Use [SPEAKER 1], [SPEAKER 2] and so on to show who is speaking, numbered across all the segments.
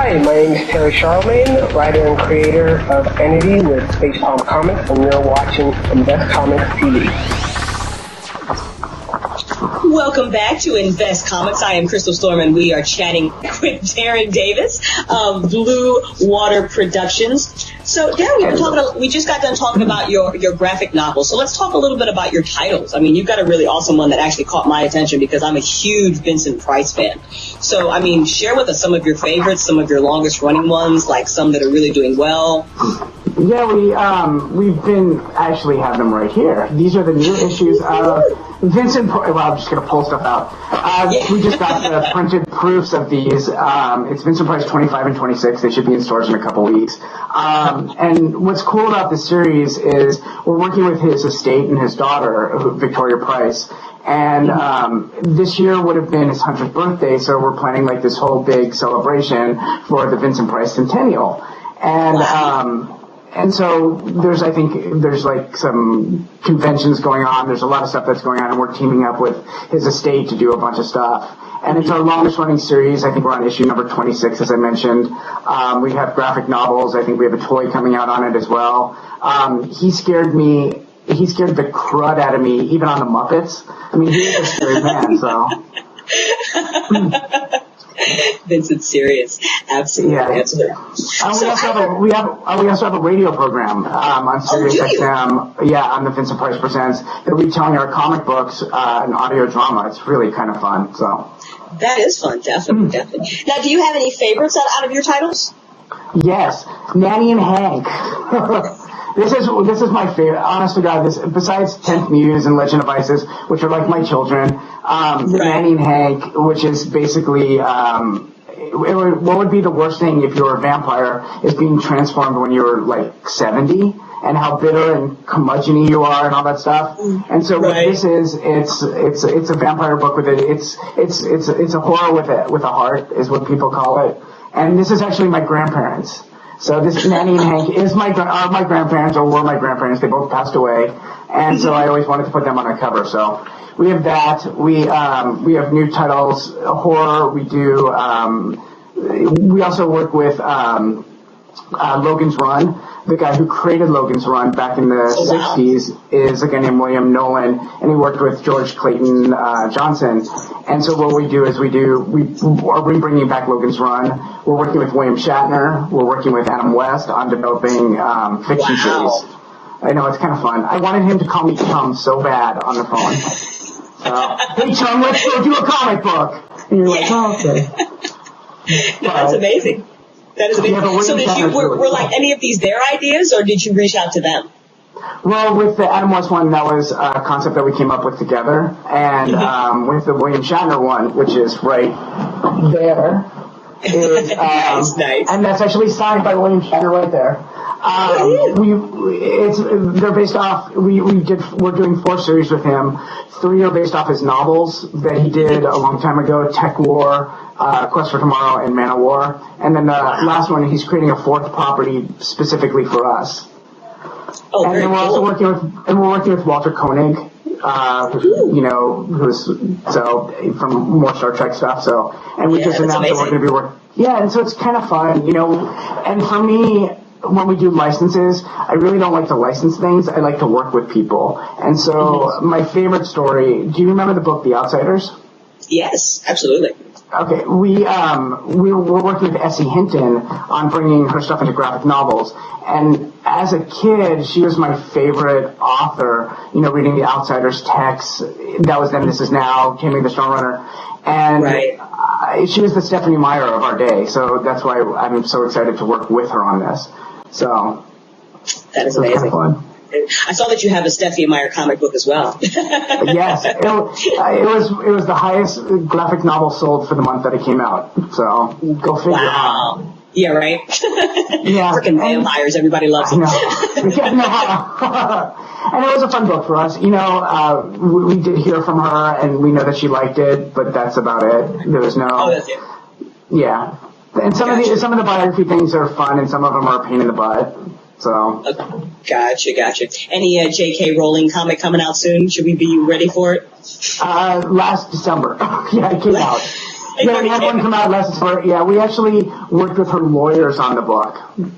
[SPEAKER 1] Hi, my name is Terry Charlemagne, writer and creator of Entity with Facepalm Comics, and you're watching Invest Comics TV.
[SPEAKER 2] Welcome back to Invest Comics. I am Crystal Storm, and we are chatting with Darren Davis of Bluewater Productions. So, Darren, we just got done talking about your graphic novel. So let's talk a little bit about your titles. I mean, you've got a really awesome one that actually caught my attention because I'm a huge Vincent Price fan. So, I mean, share with us some of your favorites, some of your longest running ones, like some that are really doing well.
[SPEAKER 3] Yeah, we've been actually have them right here. These are the new issues of Vincent. Well, I'm just gonna pull stuff out. We just got the printed proofs of these. It's Vincent Price 25 and 26. They should be in stores in a couple weeks. And what's cool about this series is we're working with his estate and his daughter, Victoria Price. And this year would have been his 100th birthday, so we're planning like this whole big celebration for the Vincent Price Centennial. And so there's like some conventions going on. There's a lot of stuff that's going on, and we're teaming up with his estate to do a bunch of stuff. And it's our longest running series. I think we're on issue number 26, as I mentioned. We have graphic novels. I think we have a toy coming out on it as well. He scared the crud out of me, even on the Muppets. I mean, he is a scary man, so.
[SPEAKER 2] Vincent's serious. Absolutely.
[SPEAKER 3] Yeah.
[SPEAKER 2] Absolutely.
[SPEAKER 3] We also have a radio program on Sirius XM. Yeah, on the Vincent Price Presents. They're retelling our comic books in audio drama. It's really kind of fun. So
[SPEAKER 2] that is fun, definitely. Now, do you have any favorites out of your titles?
[SPEAKER 3] Yes, Nanny and Hank. This is my favorite. Honest to God, besides 10th Muse and Legend of Isis, which are like my children, Nanny and Hank, which is basically what would be the worst thing if you were a vampire is being transformed when you were like 70 and how bitter and curmudgeon-y you are and all that stuff. And so what this is, it's a vampire book with it. It's a horror with a heart is what people call it. And this is actually my grandparents. So this Nanny and Hank are my grandparents, or were my grandparents. They both passed away, and so I always wanted to put them on a cover. So we have that. We have new titles, horror. We do. We also work with Logan's Run. The guy who created Logan's Run back in the 60s is a guy named William Nolan, and he worked with George Clayton Johnson. And so what we do is we are bringing back Logan's Run. We're working with William Shatner. We're working with Adam West on developing fiction series. I know, it's kind of fun. I wanted him to call me Chum so bad on the phone. Hey Chum, let's go do a comic book. And you're like, oh, okay.
[SPEAKER 2] No, that's amazing. That is amazing. So were like any of these their ideas, or did you reach out to them?
[SPEAKER 3] Well, with the Adam West one, that was a concept that we came up with together. And with the William Shatner one, which is right there, is,
[SPEAKER 2] nice.
[SPEAKER 3] And that's actually signed by William Shatner right there. They're based off, we're doing 4 series with him. 3 are based off his novels that he did a long time ago, Tech War, Quest for Tomorrow, and Man of War. And then the last one, he's creating a 4th property specifically for us.
[SPEAKER 2] Oh,
[SPEAKER 3] and then we're also working with Walter Koenig, who's from more Star Trek stuff. So, and we just announced that we're going to be working. Yeah, and so it's kind of fun, And for me, when we do licenses, I really don't like to license things. I like to work with people. And so my favorite story. Do you remember the book The Outsiders?
[SPEAKER 2] Yes, absolutely.
[SPEAKER 3] Okay, we're working with Essie Hinton on bringing her stuff into graphic novels, and as a kid, she was my favorite author. Reading The Outsiders texts. That was Then, This Is Now, Taming the Stormrunner, and she was the Stephanie Meyer of our day. So that's why I'm so excited to work with her on this. So
[SPEAKER 2] that is amazing.
[SPEAKER 3] Kind of fun.
[SPEAKER 2] I saw that you have a Stephanie Meyer comic book as well.
[SPEAKER 3] Yes, it was the highest graphic novel sold for the month that it came out. So go figure.
[SPEAKER 2] Wow. Yeah, right.
[SPEAKER 3] Yeah.
[SPEAKER 2] Freaking vampires, everybody loves it.
[SPEAKER 3] And it was a fun book for us. We did hear from her, and we know that she liked it, but that's about it. There was no.
[SPEAKER 2] Oh, that's it.
[SPEAKER 3] Yeah, and some of the biography things are fun, and some of them are a pain in the butt. So.
[SPEAKER 2] Gotcha. Any J.K. Rowling comic coming out soon? Should we be ready for it?
[SPEAKER 3] Last December. Yeah, it came out. Yeah, we had one come out last summer. Yeah, we actually worked with her lawyers on the book.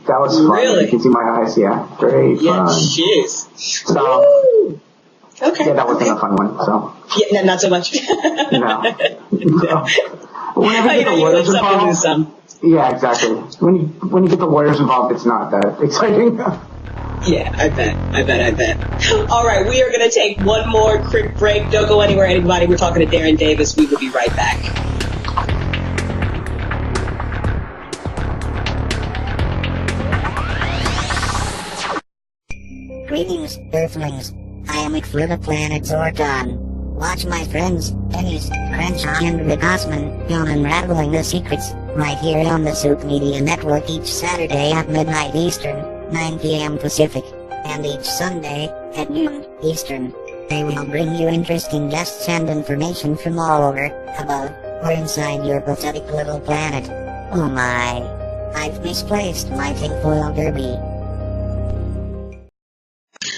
[SPEAKER 3] That was fun.
[SPEAKER 2] Really?
[SPEAKER 3] You can see my eyes. Yeah, great
[SPEAKER 2] Yeah,
[SPEAKER 3] fun.
[SPEAKER 2] jeez.
[SPEAKER 3] So,
[SPEAKER 2] okay.
[SPEAKER 3] yeah, that wasn't a fun one. So.
[SPEAKER 2] Yeah, not so much.
[SPEAKER 3] No. Whenever you get the lawyers involved. Yeah, exactly. When you get the lawyers involved, it's not that exciting.
[SPEAKER 2] Yeah, I bet. All right, we are going to take one more quick break. Don't go anywhere, anybody. We're talking to Darren Davis. We will be right back.
[SPEAKER 4] Greetings, Earthlings. I am it for the planet Zordon. Watch my friends, Dennis, Crenshaw, and Rick Osman, on Unraveling the Secrets, right here on the Soup Media Network each Saturday at midnight Eastern, 9 p.m. Pacific, and each Sunday, at noon Eastern. They will bring you interesting guests and information from all over, above, or inside your pathetic little planet. Oh my. I've misplaced my tinfoil derby.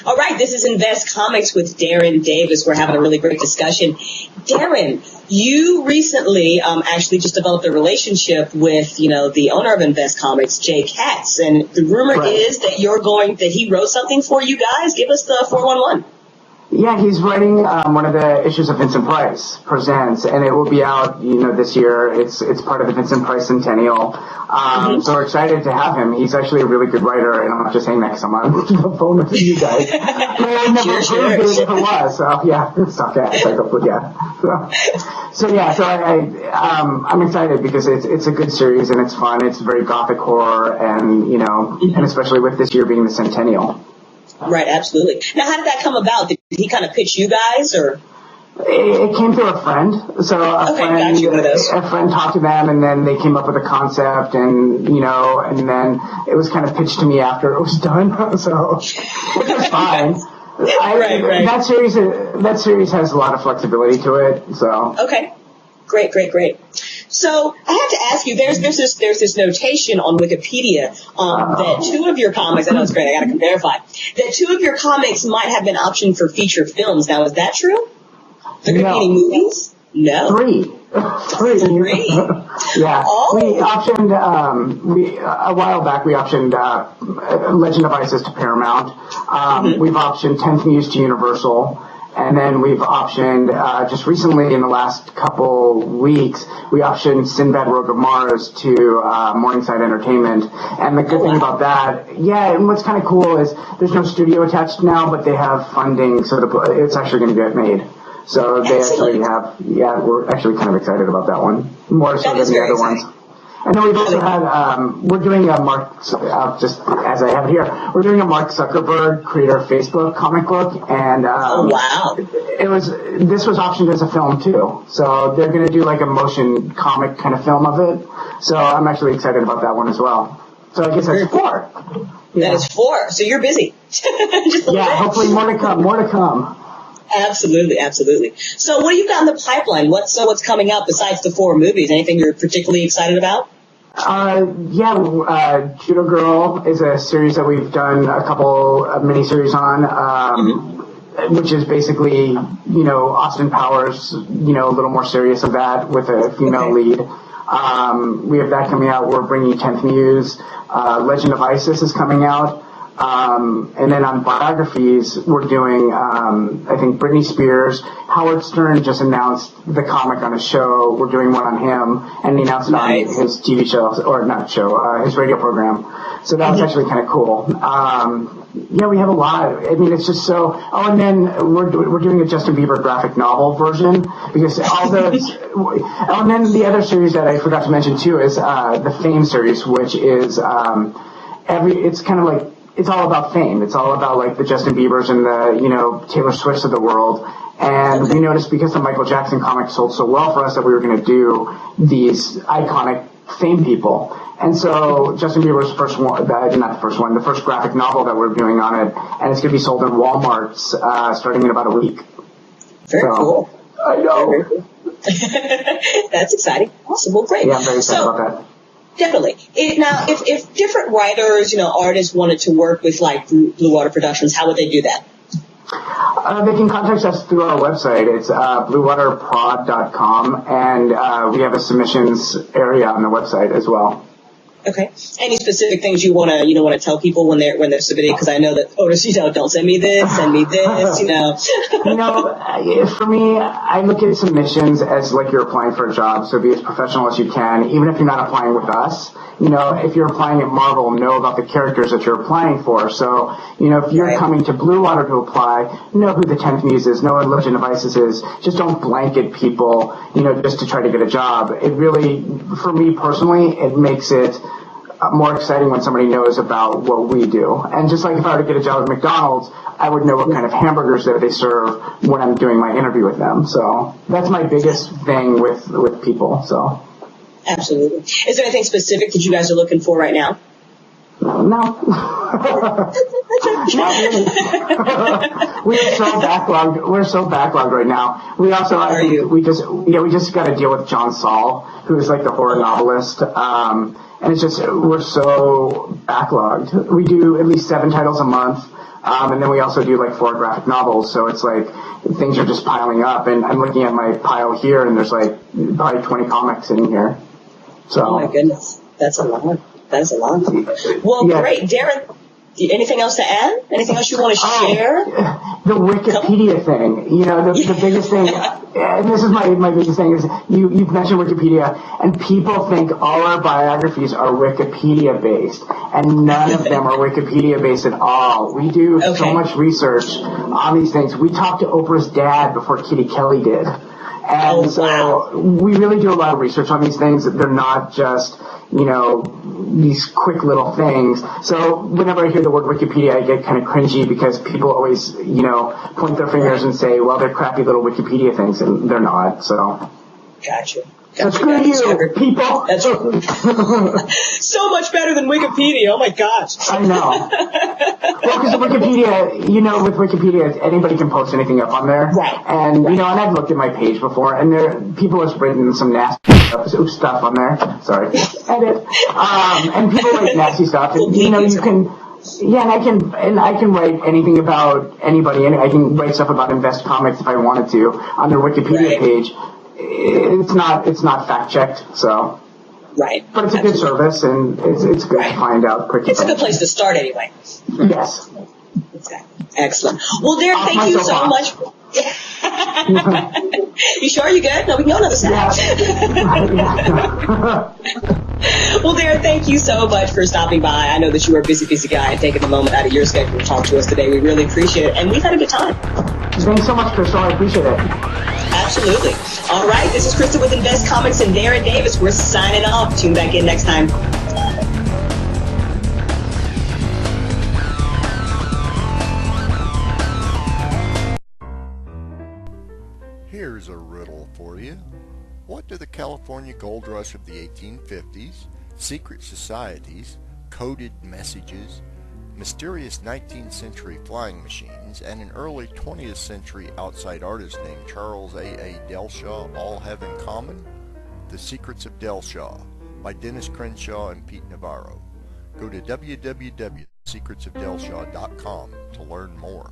[SPEAKER 2] All right, this is Invest Comics with Darren Davis. We're having a really great discussion. Darren, you recently actually just developed a relationship with, the owner of Invest Comics, Jay Katz, and the rumor is that he wrote something for you guys. Give us the 411.
[SPEAKER 3] Yeah, he's writing one of the issues of Vincent Price Presents, and it will be out, this year. It's part of the Vincent Price Centennial. So we're excited to have him. He's actually a really good writer, and I'm not just saying that because I'm on the phone with you guys. But I never proved it if it was. So yeah, it's okay. I'm excited because it's a good series and it's fun. It's very gothic horror, and and especially with this year being the Centennial.
[SPEAKER 2] Right, absolutely. Now, how did that come about? Did he kind of pitch you guys, or?
[SPEAKER 3] It came through a friend. So a friend talked to them, and then they came up with a concept, and and then it was kind of pitched to me after it was done. So which was fine.
[SPEAKER 2] Right.
[SPEAKER 3] That series has a lot of flexibility to it. So
[SPEAKER 2] okay, great. So I have to ask you, there's this notation on Wikipedia that two of your comics, I know it's great, I got to verify, that two of your comics might have been optioned for feature films. Now, is that true? The competing movies? No.
[SPEAKER 3] Three. Yeah.
[SPEAKER 2] Oh.
[SPEAKER 3] We optioned, a while back, we optioned Legend of Isis to Paramount. We've optioned 10th Muse to Universal. And then we've optioned, just recently in the last couple weeks, we optioned Sinbad Rogue of Mars to Morningside Entertainment. And the good thing about that, and what's kind of cool is there's no studio attached now, but they have funding, so it's actually going to get made. So they actually have, we're actually kind of excited about that one, more so than the other ones. And then we've also had, we're doing a just as I have it here, we're doing a Mark Zuckerberg creator Facebook comic book, and this was optioned as a film too. So they're going to do like a motion comic kind of film of it. So I'm actually excited about that one as well. So I guess that's 4. Yeah.
[SPEAKER 2] That is 4. So you're busy.
[SPEAKER 3] Hopefully more to come.
[SPEAKER 2] Absolutely. So what do you got in the pipeline? What's coming out besides the 4 movies? Anything you're particularly excited about?
[SPEAKER 3] Judo Girl is a series that we've done a couple of miniseries on, which is basically, Austin Powers, a little more serious of that with a female lead. We have that coming out. We're bringing 10th Muse. Legend of Isis is coming out. And then on biographies, we're doing, I think Britney Spears. Howard Stern just announced the comic on his show. We're doing one on him, and he announced it on his TV show, or not show, his radio program. So that was actually kind of cool. We have a lot. I mean, it's just so. Oh, and then we're doing a Justin Bieber graphic novel version because all those. And then the other series that I forgot to mention too is the Fame series, which is it's kind of like. It's all about fame. It's all about like the Justin Biebers and the, Taylor Swifts of the world. And we noticed because the Michael Jackson comic sold so well for us that we were going to do these iconic fame people. And so Justin Bieber's the first graphic novel that we're doing on it. And it's going to be sold in Walmarts starting in about a week.
[SPEAKER 2] Very cool.
[SPEAKER 3] I know.
[SPEAKER 2] Very cool. That's exciting. Awesome. Well, great.
[SPEAKER 3] Yeah, I'm very excited about that.
[SPEAKER 2] Definitely. Now, if different writers, artists wanted to work with like Bluewater Productions, how would they do that?
[SPEAKER 3] They can contact us through our website. It's bluewaterprod.com, and we have a submissions area on the website as well.
[SPEAKER 2] Okay. Any specific things you want to tell people when they're submitting? Because I know that voters, don't send me this, send me this,
[SPEAKER 3] For me, I look at submissions as like you're applying for a job, so be as professional as you can, even if you're not applying with us. If you're applying at Marvel, know about the characters that you're applying for. So, if you're coming to Bluewater to apply, know who the 10th Muse is, know what Legend of Isis is. Just don't blanket people, just to try to get a job. It really, for me personally, it makes it more exciting when somebody knows about what we do. And just like if I were to get a job at McDonald's, I would know what kind of hamburgers that they serve when I'm doing my interview with them. So that's my biggest thing with people. So.
[SPEAKER 2] Absolutely. Is there anything specific that you guys are looking for right now?
[SPEAKER 3] No. Not really. We're so backlogged. We're so backlogged right now. We also we just got to deal with John Saul, who's like the horror novelist. And it's just, we're so backlogged. We do at least 7 titles a month. And then we also do like 4 graphic novels. So it's like things are just piling up. And I'm looking at my pile here, and there's like probably 20 comics in here. So.
[SPEAKER 2] Oh my goodness. That's a lot. That's a lot. Well, great. Darren, anything else to add? Anything else you want to share?
[SPEAKER 3] The Wikipedia thing. The biggest thing, and this is my biggest thing, is you've mentioned Wikipedia, and people think all our biographies are Wikipedia based, and none of them are Wikipedia based at all. We do so much research on these things. We talked to Oprah's dad before Kitty Kelly did. And so we really do a lot of research on these things. They're not just, these quick little things. So whenever I hear the word Wikipedia, I get kind of cringy because people always, point their fingers and say, well, they're crappy little Wikipedia things, and they're not. So.
[SPEAKER 2] Gotcha.
[SPEAKER 3] So screw you, people.
[SPEAKER 2] That's so much better than Wikipedia. Oh my gosh.
[SPEAKER 3] I know. Well, because Wikipedia, with Wikipedia, anybody can post anything up on there.
[SPEAKER 2] Right.
[SPEAKER 3] And, and I've looked at my page before, and people have written some nasty stuff on there. Sorry. Edit. And people write nasty stuff. And, you can. Yeah, and I can write anything about anybody, and I can write stuff about Invest Comics if I wanted to on their Wikipedia page. It's not fact checked, so.
[SPEAKER 2] Right.
[SPEAKER 3] But it's a good service, and it's good to find out quick.
[SPEAKER 2] It's a good place to start anyway.
[SPEAKER 3] Yes.
[SPEAKER 2] Exactly. Excellent. Well, Darren, thank you so much. You sure you good? No, we can go another side. Well, Darren, thank you so much for stopping by. I know that you are a busy guy and taking the moment out of your schedule to talk to us today. We really appreciate it, and we've had a good time.
[SPEAKER 3] Thanks so much, Crystal. I appreciate it.
[SPEAKER 2] Absolutely. All right, this is Crystal with Invest Comics and Darren Davis. We're signing off. Tune back in next time.
[SPEAKER 5] Here's a riddle for you. What do the California gold rush of the 1850s, secret societies, coded messages, mysterious 19th century flying machines, and an early 20th century outside artist named Charles A. Delshaw all have in common? The Secrets of Delshaw by Dennis Crenshaw and Pete Navarro. Go to www.secretsofdelshaw.com to learn more.